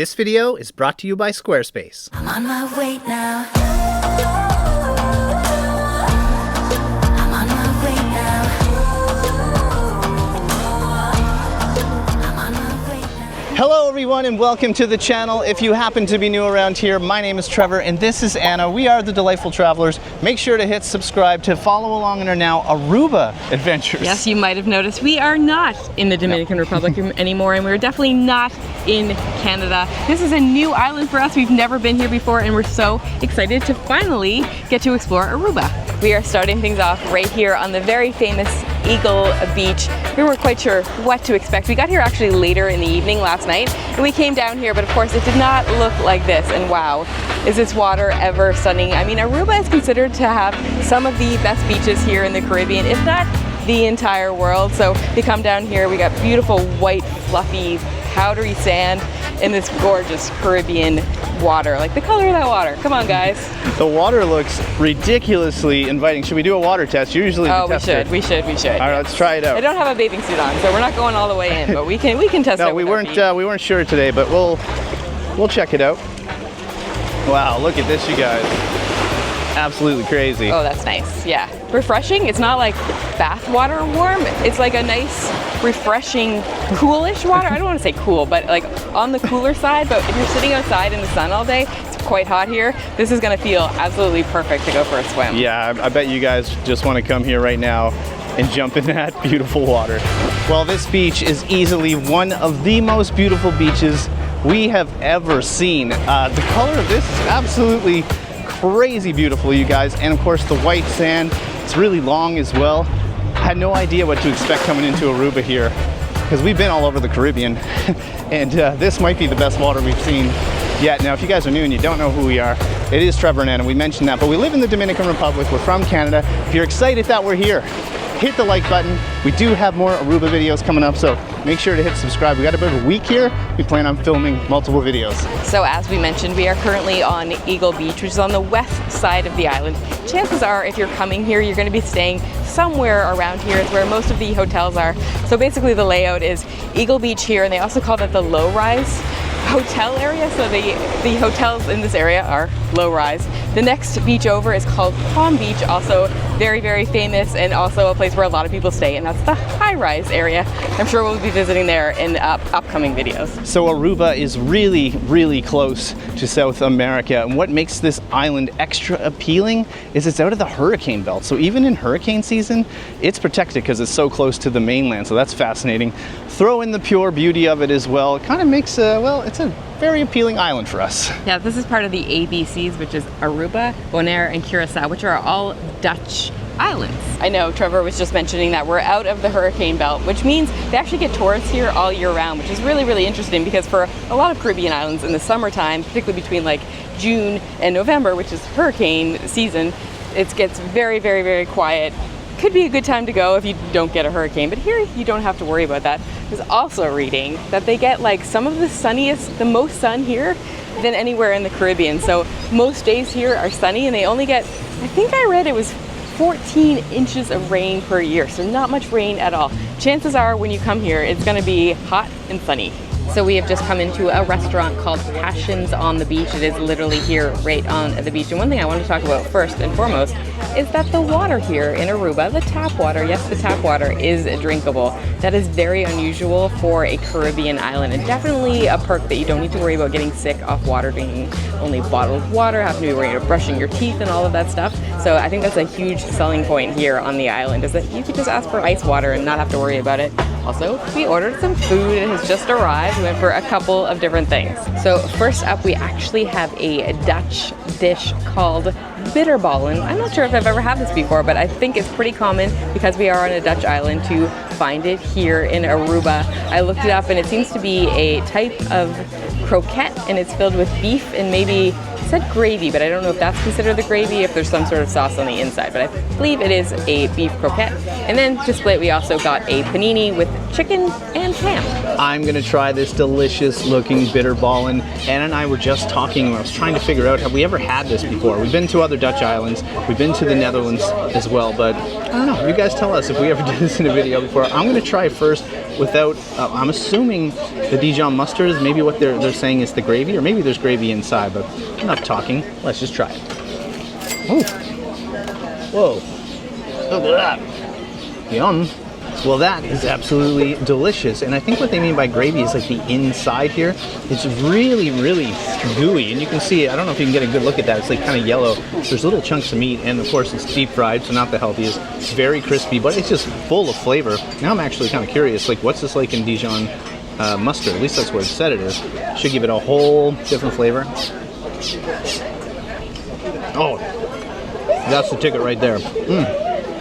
This video is brought to you by Squarespace. I'm on my way now. Hello everyone and welcome to the channel. If you happen to be new around here, my name is Trevor and this is Anna. We are the Delightful Travelers. Make sure to hit subscribe to follow along in our now Aruba adventures. Yes, you might have noticed we are not in the Dominican Republic anymore, and we're definitely not in Canada. This is a new island for us. We've never been here before and we're so excited to finally get to explore Aruba. We are starting things off right here on the very famous Eagle Beach. We weren't quite sure what to expect. We got here actually later in the evening last night and we came down here, but of course it did not look like this, and wow, is this water ever stunning. I mean, Aruba is considered to have some of the best beaches here in the Caribbean, if not the entire world. So we come down here, we got beautiful white fluffy powdery sand in this gorgeous Caribbean water. Like the color of that water. Come on, guys. The water looks ridiculously inviting. Should we do a water test? Usually we should. We should. All right, let's try it out. I don't have a bathing suit on, so we're not going all the way in, but we can test it. No, we weren't sure today, but we'll check it out. Wow, look at this, you guys. Absolutely crazy. Oh, that's nice. Yeah. Refreshing. It's not like bath water warm. It's like a nice, refreshing, coolish water. I don't want to say cool, but like on the cooler side. But if you're sitting outside in the sun all day, it's quite hot here. This is going to feel absolutely perfect to go for a swim. Yeah, I bet you guys just want to come here right now and jump in that beautiful water. Well, this beach is easily one of the most beautiful beaches we have ever seen. The color of this is absolutely crazy beautiful, you guys, and of course the white sand. It's really long as well. I had no idea what to expect coming into Aruba here, because we've been all over the Caribbean and this might be the best water we've seen yet. Now, if you guys are new and you don't know who we are, it is Trevor and Anna. We mentioned that, but we live in the Dominican Republic. We're from Canada. If you're excited that we're here, hit the like button. We do have more Aruba videos coming up, so make sure to hit subscribe. We got about a week here. We plan on filming multiple videos. So as we mentioned, we are currently on Eagle Beach, which is on the west side of the island. Chances are, if you're coming here, you're going to be staying somewhere around here. It's where most of the hotels are. So basically the layout is Eagle Beach here, and they also call it the low-rise hotel area. So the hotels in this area are low-rise. The next beach over is called Palm Beach, also very, very famous, and also a place where a lot of people stay, and that's the high-rise area. I'm sure we'll be visiting there in upcoming videos. So Aruba is really, really close to South America, and what makes this island extra appealing is it's out of the hurricane belt. So even in hurricane season, it's protected because it's so close to the mainland, so that's fascinating. Throw in the pure beauty of it as well. It kind of makes, well, it's a very appealing island for us. Yeah, this is part of the ABCs, which is Aruba, Bonaire, and Curacao, which are all Dutch islands. I know Trevor was just mentioning that we're out of the hurricane belt, which means they actually get tourists here all year round, which is really, really interesting, because for a lot of Caribbean islands in the summertime, particularly between like June and November, which is hurricane season, it gets very, very, very quiet. Could be a good time to go if you don't get a hurricane, but here you don't have to worry about that. I was also reading that they get like some of the most sun here than anywhere in the Caribbean. So most days here are sunny, and they only get, I think I read it was 14 inches of rain per year, so not much rain at all. Chances are when you come here, it's gonna be hot and sunny. So we have just come into a restaurant called Passions on the Beach. It is literally here right on the beach. And one thing I want to talk about first and foremost is that the water here in Aruba, the tap water, yes, the tap water is drinkable. That is very unusual for a Caribbean island, and definitely a perk that you don't need to worry about getting sick off water, drinking only bottled water, having to be worried about brushing your teeth and all of that stuff. So I think that's a huge selling point here on the island, is that you could just ask for ice water and not have to worry about it. Also, we ordered some food. It has just arrived. We went for a couple of different things. So first up, we actually have a Dutch dish called Bitterballen. I'm not sure if I've ever had this before, but I think it's pretty common because we are on a Dutch island to find it here in Aruba. I looked it up and it seems to be a type of croquette, and it's filled with beef and maybe said gravy, but I don't know if that's considered the gravy, if there's some sort of sauce on the inside, but I believe it is a beef croquette. And then to split, we also got a panini with chicken and ham. I'm gonna try this delicious looking Bitterballen. Anna and I were just talking, I was trying to figure out, have we ever had this before? We've been to other Dutch islands, we've been to the Netherlands as well, but I don't know, you guys tell us if we ever did this in a video before. I'm gonna try first without, I'm assuming the Dijon mustard is maybe what they're saying is the gravy, or maybe there's gravy inside, but enough talking, let's just try it. Ooh. Whoa, look at that, yum. Well, that is absolutely delicious, and I think what they mean by gravy is like the inside here. It's really, really gooey, and you can see it. I don't know if you can get a good look at that. It's like kind of yellow. There's little chunks of meat, and of course it's deep fried, so not the healthiest. It's very crispy, but it's just full of flavor. Now I'm actually kind of curious, like what's this like in Dijon mustard? At least that's what it said it is. Should give it a whole different flavor. Oh, that's the ticket right there.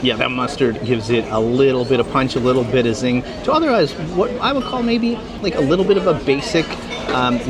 Yeah, that mustard gives it a little bit of punch, a little bit of zing. To otherwise, what I would call maybe like a little bit of a basic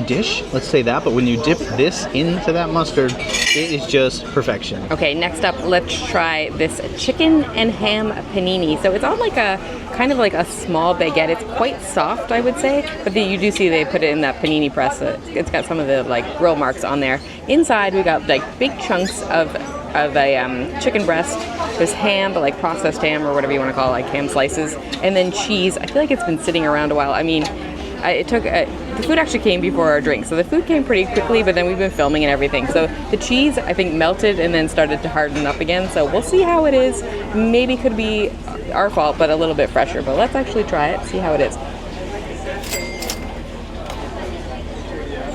dish, let's say that. But when you dip this into that mustard, it is just perfection. Okay, next up, let's try this chicken and ham panini. So it's on like a kind of like a small baguette. It's quite soft, I would say, but you do see they put it in that panini press. It's got some of the like grill marks on there. Inside, we got like big chunks of a chicken breast. There's ham, but like processed ham or whatever you want to call it, like ham slices, and then cheese. I feel like it's been sitting around a while. I mean, the food actually came before our drink, so the food came pretty quickly, but then we've been filming and everything. So the cheese, I think, melted and then started to harden up again. So we'll see how it is. Maybe could be our fault, but a little bit fresher. But let's actually try it, see how it is.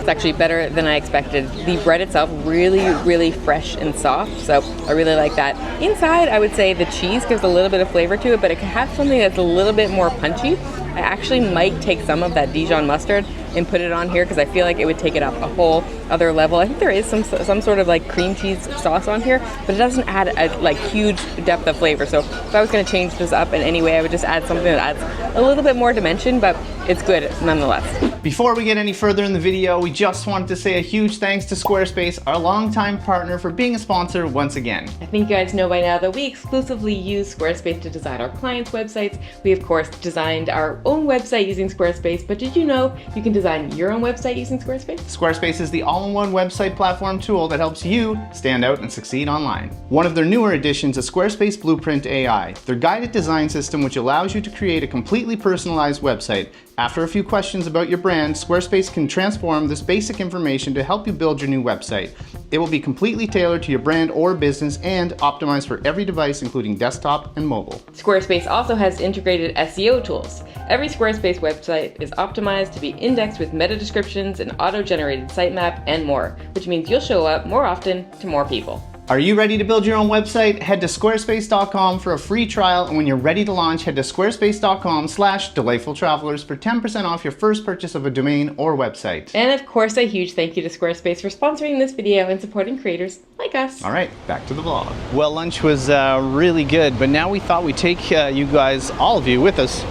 It's actually better than I expected. The bread itself, really, really fresh and soft, so I really like that. Inside, I would say the cheese gives a little bit of flavor to it, but it could have something that's a little bit more punchy. I actually might take some of that Dijon mustard and put it on here because I feel like it would take it up a whole other level. I think there is some sort of like cream cheese sauce on here, but it doesn't add a like huge depth of flavor. So if I was going to change this up in any way, I would just add something that adds a little bit more dimension, but it's good nonetheless. Before we get any further in the video, we just wanted to say a huge thanks to Squarespace, our longtime partner, for being a sponsor once again. I think you guys know by now that we exclusively use Squarespace to design our clients' websites. We of course designed our own website using Squarespace, but did you know you can design your own website using Squarespace? Squarespace is the all-in-one website platform tool that helps you stand out and succeed online. One of their newer additions is Squarespace Blueprint AI, their guided design system which allows you to create a completely personalized website. After a few questions about your brand, Squarespace can transform this basic information to help you build your new website. It will be completely tailored to your brand or business and optimized for every device, including desktop and mobile. Squarespace also has integrated SEO tools. Every Squarespace website is optimized to be indexed with meta descriptions, an auto-generated sitemap, and more, which means you'll show up more often to more people. Are you ready to build your own website? Head to squarespace.com for a free trial, and when you're ready to launch, head to squarespace.com/delightfultravelers for 10% off your first purchase of a domain or website. And of course, a huge thank you to Squarespace for sponsoring this video and supporting creators like us. All right, back to the vlog. Well, lunch was really good, but now we thought we'd take you guys, all of you, with us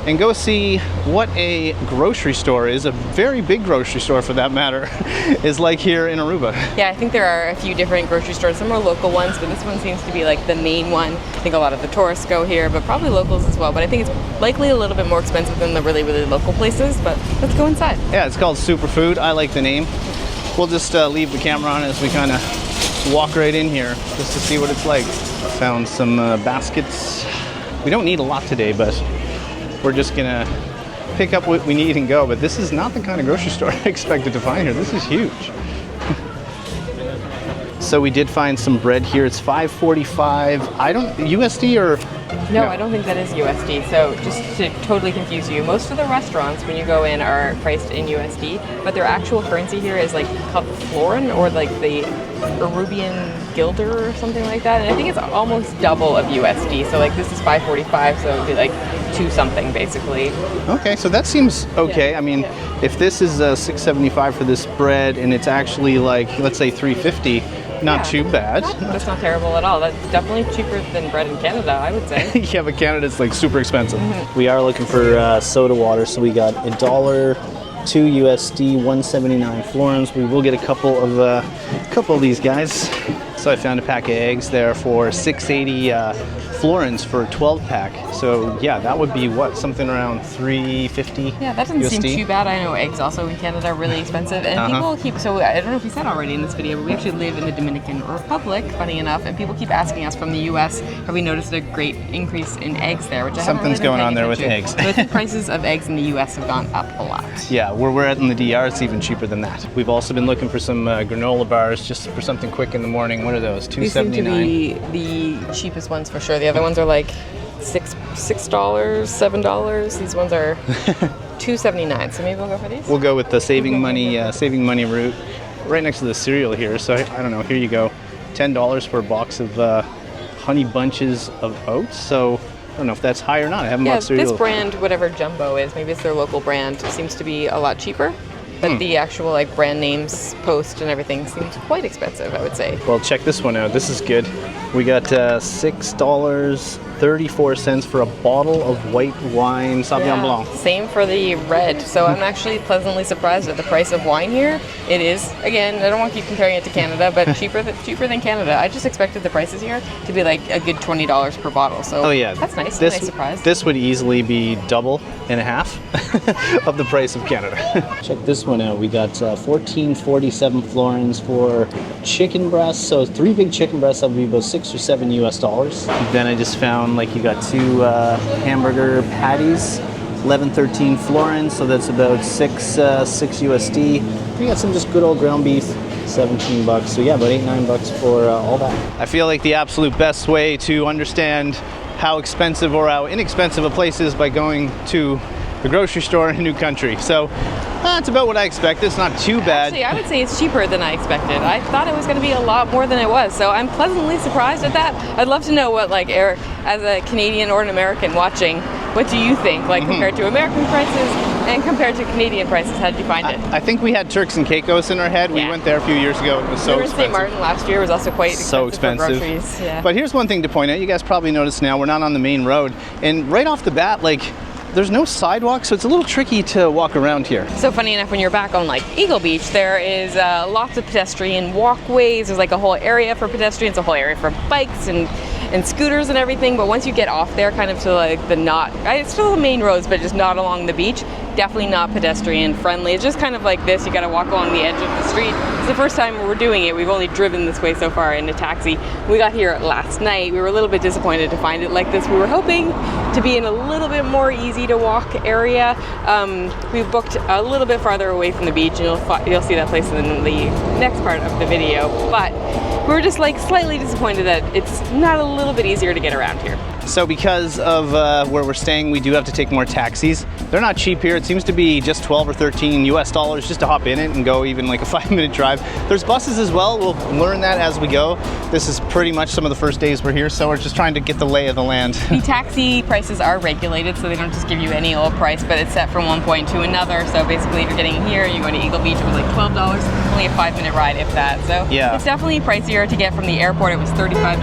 and go see what a grocery store is, a very big grocery store for that matter, is like here in Aruba. Yeah, I think there are a few different grocery stores. Some are local ones, but this one seems to be like the main one. I think a lot of the tourists go here, but probably locals as well. But I think it's likely a little bit more expensive than the really, really local places, but let's go inside. Yeah, it's called Superfood. I like the name. We'll just leave the camera on as we kind of walk right in here just to see what it's like. Found some baskets. We don't need a lot today, but we're just gonna pick up what we need and go, but this is not the kind of grocery store I expected to find here. This is huge. So we did find some bread here. It's $5.45. I don't, USD or? No, I don't think that is USD. So just to totally confuse you, most of the restaurants when you go in are priced in USD, but their actual currency here is like called florin or like the Arubian guilder or something like that. And I think it's almost double of USD. So like this is $5.45, so it would be like 2 something basically. Okay, so that seems okay. Yeah, I mean, if this is $6.75 for this bread and it's actually like, let's say $3.50, not too bad. That's not terrible at all. That's definitely cheaper than bread in Canada, I would say. Yeah, but Canada's like super expensive. We are looking for soda water, so we got $1.20 2 USD, 179 florins. We will get a couple of these guys. So I found a pack of eggs there for 680 florins for a 12 pack. So yeah, that would be what, something around 350. Yeah, that doesn't USD. seem too bad. I know eggs also in Canada are really expensive, and people keep. So I don't know if we said already in this video, but we actually live in the Dominican Republic, funny enough, and people keep asking us from the U.S. have we noticed a great increase in eggs there? Which I Something's going on there with eggs. But the prices of eggs in the U.S. have gone up a lot. Yeah, where we're at in the DR, it's even cheaper than that. We've also been looking for some granola bars just for something quick in the morning. What are those? These seem to $2.79. be the cheapest ones for sure. The other ones are like $6, $7. These ones are $2.79. So maybe we'll go for these. We'll go with the saving money route. Right next to the cereal here. So I don't know. Here you go, $10 for a box of honey bunches of oats. So I don't know if that's high or not. I haven't bought cereal. This brand, whatever Jumbo is, maybe it's their local brand, seems to be a lot cheaper. But the actual like brand names, Post and everything seems quite expensive, I would say. Well, check this one out. This is good. We got $6.34 for a bottle of white wine, Sauvignon Blanc. Same for the red. So I'm actually pleasantly surprised at the price of wine here. It is, again, I don't want to keep comparing it to Canada, but cheaper than Canada. I just expected the prices here to be like a good $20 per bottle. So oh yeah, that's nice. This, nice surprise. This would easily be double and a half of the price of Canada. Check this one out. We got 14.47 florins for chicken breasts. So 3 big chicken breasts, that would be about $6 or $7 US. Then I just found like you got 2 hamburger patties, 11.13 florins, so that's about 6 USD. We got some just good old ground beef, 17 bucks. So yeah, about $8-9 for all that. I feel like the absolute best way to understand how expensive or how inexpensive a place is by going to the grocery store in a new country. So that's about what I expected. It's not too bad. Actually, I would say it's cheaper than I expected. I thought it was going to be a lot more than it was, so I'm pleasantly surprised at that. I'd love to know what, like, Eric, as a Canadian or an American watching, what do you think, like, compared to American prices and compared to Canadian prices? How did you find it? I think we had Turks and Caicos in our head. We went there a few years ago. It was so expensive. St. Martin last year was also quite expensive. For groceries. Yeah. But here's one thing to point out. You guys probably noticed now we're not on the main road, and right off the bat, like, there's no sidewalk, so it's a little tricky to walk around here. So funny enough, when you're back on like Eagle Beach, there is lots of pedestrian walkways. There's like a whole area for pedestrians, a whole area for bikes and scooters and everything. But once you get off there, kind of to like it's still the main roads, but just not along the beach. Definitely not pedestrian friendly. It's just kind of like this. You got to walk along the edge of the street. It's the first time we're doing it. We've only driven this way so far in a taxi. We got here last night. We were a little bit disappointed to find it like this. We were hoping to be in a little bit more easy to walk area. We booked a little bit farther away from the beach, and you'll see that place in the next part of the video. But we were just like slightly disappointed that it's not a little bit easier to get around here. So because of where we're staying, we do have to take more taxis. They're not cheap here. It seems to be just 12 or 13 US dollars just to hop in it and go even like a 5-minute drive. There's buses as well. We'll learn that as we go. This is pretty much some of the first days we're here, so we're just trying to get the lay of the land. The taxi prices are regulated, so they don't just give you any old price, but it's set from one point to another. So basically, if you're getting here, you're going to Eagle Beach, it was like $12, only a 5-minute ride, if that. So yeah, it's definitely pricier to get from the airport. It was $35.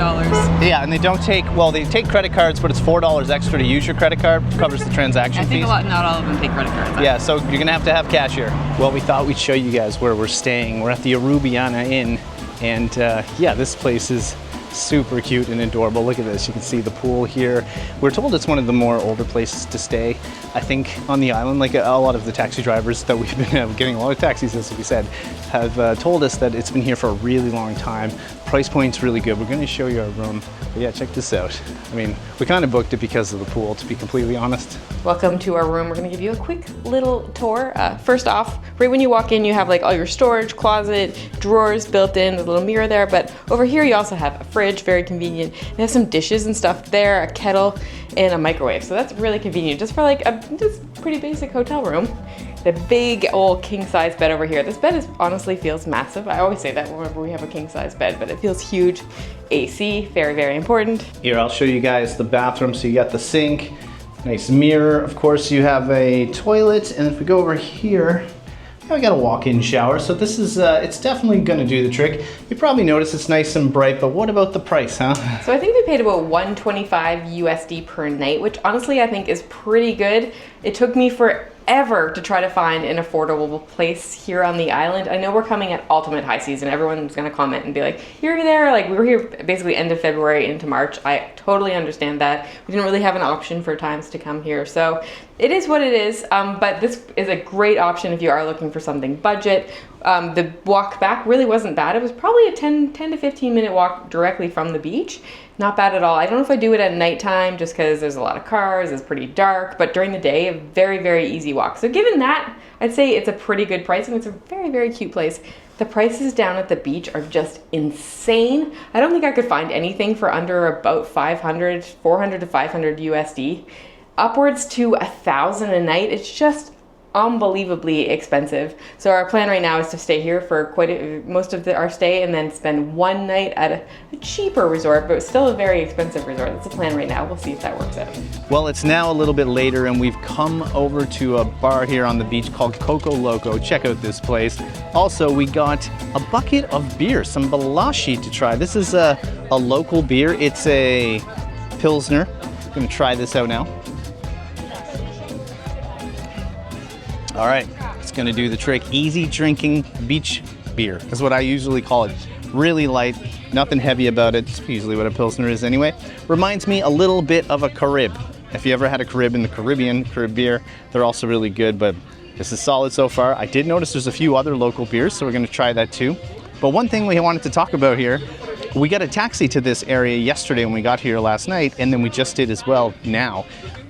Yeah, and they don't take, well, they take credit cards, but it's $4 extra to use your credit card, covers the transaction fees. I think not all of them take credit cards. Yeah, so you're gonna have to have cash here. Well, we thought we'd show you guys where we're staying. We're at the Arubiana Inn, and yeah, this place is super cute and adorable. Look at this. You can see the pool here. We're told it's one of the more older places to stay, I think, on the island. Like a lot of the taxi drivers that we've been getting a lot of taxis, as we said, have told us that it's been here for a really long time. Price point's really good. We're going to show you our room. But yeah, check this out. I mean, we kind of booked it because of the pool, to be completely honest. Welcome to our room. We're going to give you a quick little tour. First off, right when you walk in, you have like all your storage, closet, drawers built in, there's a little mirror there. But over here, you also have a fridge, very convenient. They have some dishes and stuff there, a kettle, and a microwave. So that's really convenient, just for like a just pretty basic hotel room. The big old king size bed over here. This bed honestly feels massive. I always say that whenever we have a king size bed, but it feels huge. AC, very, very important. Here, I'll show you guys the bathroom. So you got the sink, nice mirror. Of course, you have a toilet. And if we go over here, we got a walk-in shower. So this is, it's definitely gonna do the trick. You probably notice it's nice and bright, but what about the price, huh? So I think we paid about $125 USD per night, which honestly I think is pretty good. It took me ever to try to find an affordable place here on the island. I know we're coming at ultimate high season. Everyone's gonna comment and be like, you're there, like we were here basically end of February into March. I totally understand that. We didn't really have an option for times to come here. So it is what it is, but this is a great option if you are looking for something budget. The walk back really wasn't bad. It was probably a 10 to 15 minute walk directly from the beach. Not bad at all. I don't know if I do it at nighttime just because there's a lot of cars, it's pretty dark, but during the day, a very, very easy walk. So given that, I'd say it's a pretty good price, and it's a very, very cute place. The prices down at the beach are just insane. I don't think I could find anything for under about 400 to 500 USD. Upwards to 1,000 a night. It's just unbelievably expensive. So our plan right now is to stay here for most of our stay and then spend one night at a cheaper resort, but still a very expensive resort. That's the plan right now. We'll see if that works out. Well, it's now a little bit later and we've come over to a bar here on the beach called Coco Loco. Check out this place. Also, we got a bucket of beer, some Balashi to try. This is a local beer. It's a Pilsner. I'm gonna try this out now. All right, it's gonna do the trick. Easy drinking beach beer is what I usually call it. Really light, nothing heavy about it. It's usually what a Pilsner is anyway. Reminds me a little bit of a Carib. If you ever had a Carib in the Caribbean, Carib beer, they're also really good, but this is solid so far. I did notice there's a few other local beers, so we're gonna try that too. But one thing we wanted to talk about here, we got a taxi to this area yesterday when we got here last night, and then we just did as well now.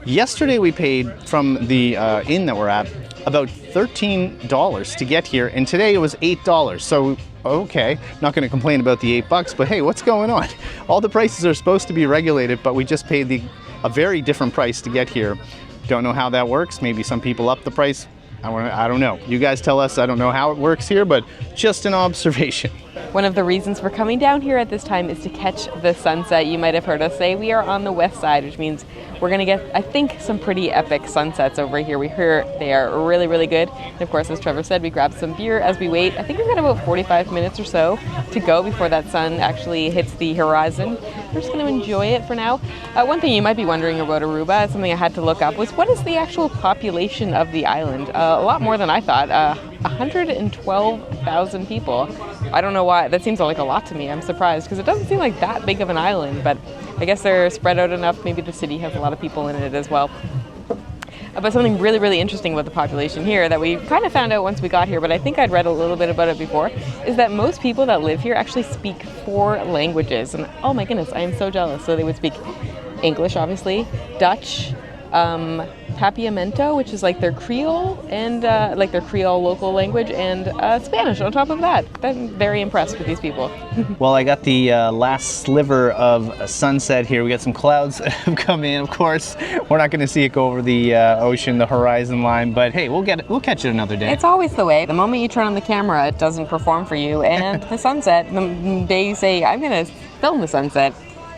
Yesterday we paid from the inn that we're at about $13 to get here, and today it was $8. So, okay, not gonna complain about the $8, but hey, what's going on? All the prices are supposed to be regulated, but we just paid a very different price to get here. Don't know how that works. Maybe some people up the price. I don't know. You guys tell us. I don't know how it works here, but just an observation. One of the reasons we're coming down here at this time is to catch the sunset. You might have heard us say we are on the west side, which means we're gonna get, I think, some pretty epic sunsets over here. We hear they are really, really good. And of course, as Trevor said, we grabbed some beer as we wait. I think we've got about 45 minutes or so to go before that sun actually hits the horizon. We're just gonna enjoy it for now. One thing you might be wondering about Aruba, something I had to look up, was what is the actual population of the island? A lot more than I thought. 112,000 people. I don't know why. That seems like a lot to me. I'm surprised because it doesn't seem like that big of an island, but I guess they're spread out enough. Maybe the city has a lot of people in it as well. But something really, really interesting about the population here that we kind of found out once we got here, but I think I'd read a little bit about it before, is that most people that live here actually speak 4 languages. And oh my goodness, I am so jealous. So they would speak English, obviously, Dutch, Papiamento, which is like their Creole and like their Creole local language, and Spanish on top of that. I'm very impressed with these people. Well, I got the last sliver of a sunset here. We got some clouds that have come in, of course. We're not going to see it go over the ocean, the horizon line, but hey, we'll catch it another day. It's always the way. The moment you turn on the camera, it doesn't perform for you, and the sunset, the day you say, I'm going to film the sunset,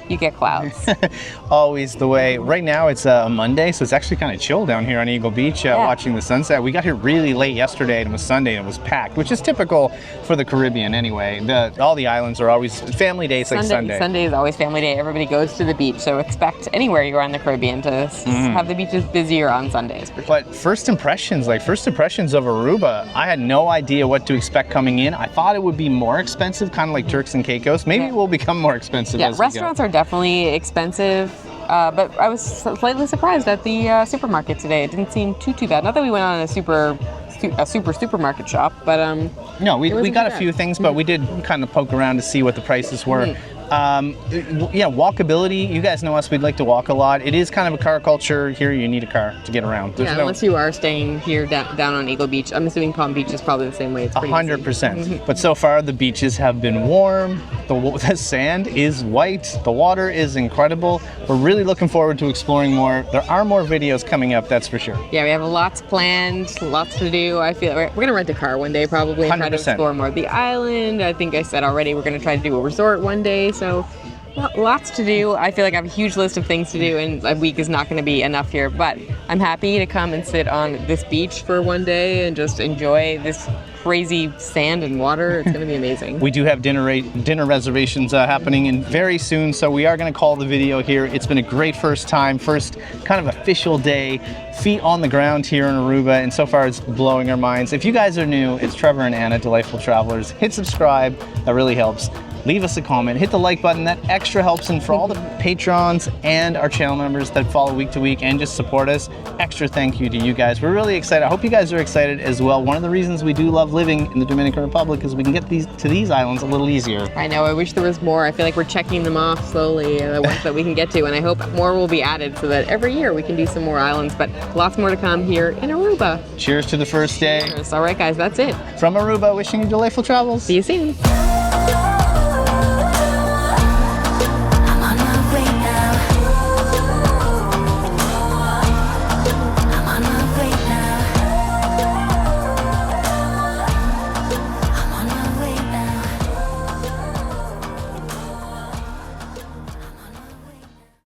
you get clouds. Always the way. Right now it's a Monday, so it's actually kind of chill down here on Eagle Beach watching the sunset. We got here really late yesterday and it was Sunday and it was packed, which is typical for the Caribbean anyway. All the islands are always family days like Sunday. Sunday is always family day. Everybody goes to the beach, so expect anywhere you are in the Caribbean to have the beaches busier on Sundays. For sure. But first impressions of Aruba, I had no idea what to expect coming in. I thought it would be more expensive, kind of like Turks and Caicos. Maybe it will become more expensive as we go. Restaurants are definitely expensive, but I was slightly surprised at the supermarket today. It didn't seem too bad. Not that we went on a supermarket shop, but no, we got a few things, but we did kind of poke around to see what the prices were. Walkability, you guys know us, we'd like to walk a lot. It is kind of a car culture here. You need a car to get around. Unless you are staying here down on Eagle Beach. I'm assuming Palm Beach is probably the same way. It's 100%. But so far the beaches have been warm, the sand is white, the water is incredible. We're really looking forward to exploring more. There are more videos coming up, that's for sure. Yeah, we have lots planned, lots to do. I feel we're going to rent a car one day probably and try to explore more of the island. I think I said already we're going to try to do a resort one day. So lots to do. I feel like I have a huge list of things to do, and a week is not going to be enough here, but I'm happy to come and sit on this beach for one day and just enjoy this crazy sand and water. It's gonna be amazing. We do have dinner reservations happening in very soon, so we are going to call the video here. It's been a great first time, first kind of official day, feet on the ground here in Aruba, and so far it's blowing our minds. If you guys are new, it's Trevor and Anna, Delightful Travelers. Hit subscribe, that really helps. Leave us a comment, hit the like button, that extra helps. And for all the patrons and our channel members that follow week to week and just support us, extra thank you to you guys. We're really excited. I hope you guys are excited as well. One of the reasons we do love living in the Dominican Republic is we can get to these islands a little easier. I know, I wish there was more. I feel like we're checking them off slowly, the ones that we can get to, and I hope more will be added so that every year we can do some more islands, but lots more to come here in Aruba. Cheers to the first day. Cheers. All right, guys, that's it. From Aruba, wishing you delightful travels. See you soon.